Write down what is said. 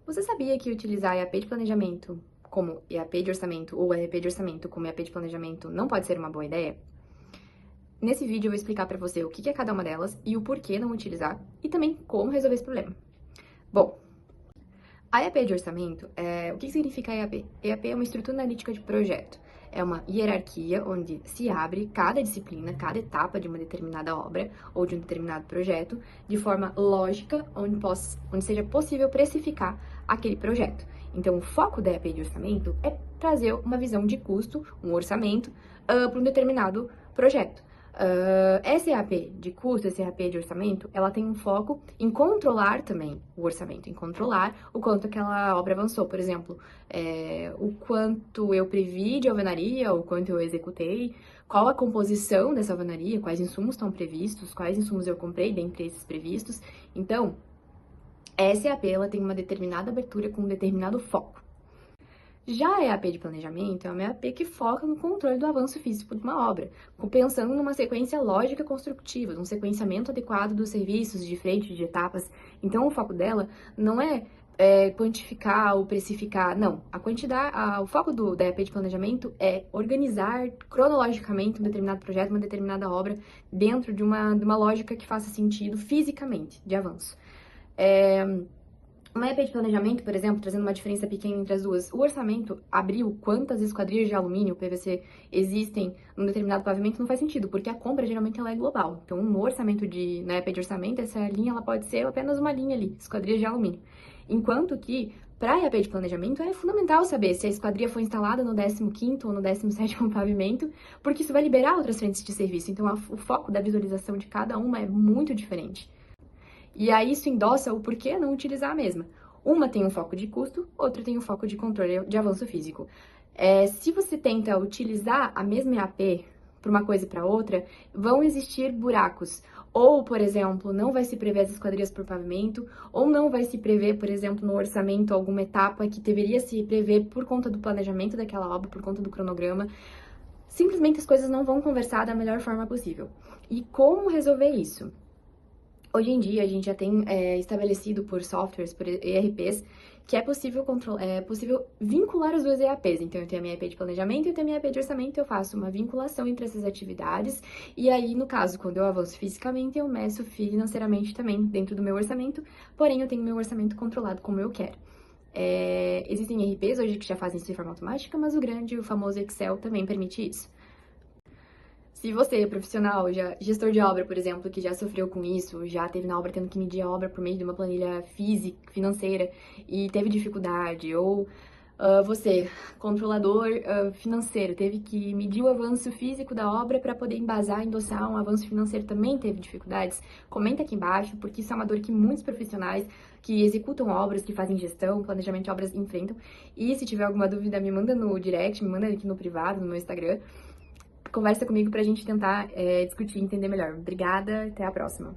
Você sabia que utilizar EAP de planejamento como EAP de orçamento ou EAP de orçamento como EAP de planejamento não pode ser uma boa ideia? Nesse vídeo eu vou explicar para você o que é cada uma delas e o porquê não utilizar e também como resolver esse problema. Bom, a EAP de orçamento, o que significa EAP? EAP é uma estrutura analítica de projeto. É uma hierarquia onde se abre cada disciplina, cada etapa de uma determinada obra ou de um determinado projeto, de forma lógica, onde seja possível precificar aquele projeto. Então, o foco da EAP de orçamento é trazer uma visão de custo, um orçamento, para um determinado projeto. Essa EAP de custo, essa EAP de orçamento, ela tem um foco em controlar também o orçamento, em controlar o quanto aquela obra avançou. Por exemplo, o quanto eu previ de alvenaria, o quanto eu executei, qual a composição dessa alvenaria, quais insumos estão previstos, quais insumos eu comprei dentre esses previstos. Então, essa EAP ela tem uma determinada abertura com um determinado foco. Já a EAP de planejamento é uma EAP que foca no controle do avanço físico de uma obra, pensando numa sequência lógica construtiva, num sequenciamento adequado dos serviços, de frente, de etapas. Então, o foco dela não é quantificar ou precificar, não. O foco da EAP de planejamento é organizar cronologicamente um determinado projeto, uma determinada obra, dentro de uma lógica que faça sentido fisicamente, de avanço. Uma EAP de planejamento, por exemplo, trazendo uma diferença pequena entre as duas, o orçamento abriu quantas esquadrias de alumínio, PVC, existem num determinado pavimento não faz sentido, porque a compra geralmente ela é global. Então, no orçamento na EAP de orçamento, essa linha ela pode ser apenas uma linha ali, esquadrias de alumínio. Enquanto que, para a EAP de planejamento, é fundamental saber se a esquadria foi instalada no 15º ou no 17º pavimento, porque isso vai liberar outras frentes de serviço. Então, o foco da visualização de cada uma é muito diferente. E aí isso endossa o porquê não utilizar a mesma. Uma tem um foco de custo, outra tem um foco de controle de avanço físico. Se você tenta utilizar a mesma EAP para uma coisa e para outra, vão existir buracos. Ou, por exemplo, não vai se prever as esquadrias por pavimento, ou não vai se prever, por exemplo, no orçamento alguma etapa que deveria se prever por conta do planejamento daquela obra, por conta do cronograma. Simplesmente as coisas não vão conversar da melhor forma possível. E como resolver isso? Hoje em dia, a gente já tem estabelecido por softwares, por ERPs, que é possível vincular as duas EAPs. Então, eu tenho a minha EAP de planejamento e eu tenho a minha EAP de orçamento, eu faço uma vinculação entre essas atividades. E aí, no caso, quando eu avanço fisicamente, eu meço financeiramente também dentro do meu orçamento, porém, eu tenho meu orçamento controlado como eu quero. Existem ERPs hoje que já fazem isso de forma automática, mas o famoso Excel, também permite isso. Se você é profissional, gestor de obra, por exemplo, que já sofreu com isso, já teve na obra tendo que medir a obra por meio de uma planilha financeira e teve dificuldade, ou você, controlador financeiro, teve que medir o avanço físico da obra para poder endossar um avanço financeiro, também teve dificuldades, comenta aqui embaixo, porque isso é uma dor que muitos profissionais que executam obras, que fazem gestão, planejamento de obras enfrentam. E se tiver alguma dúvida, me manda no direct, me manda aqui no privado, no meu Instagram. Conversa comigo pra gente tentar discutir e entender melhor. Obrigada, até a próxima.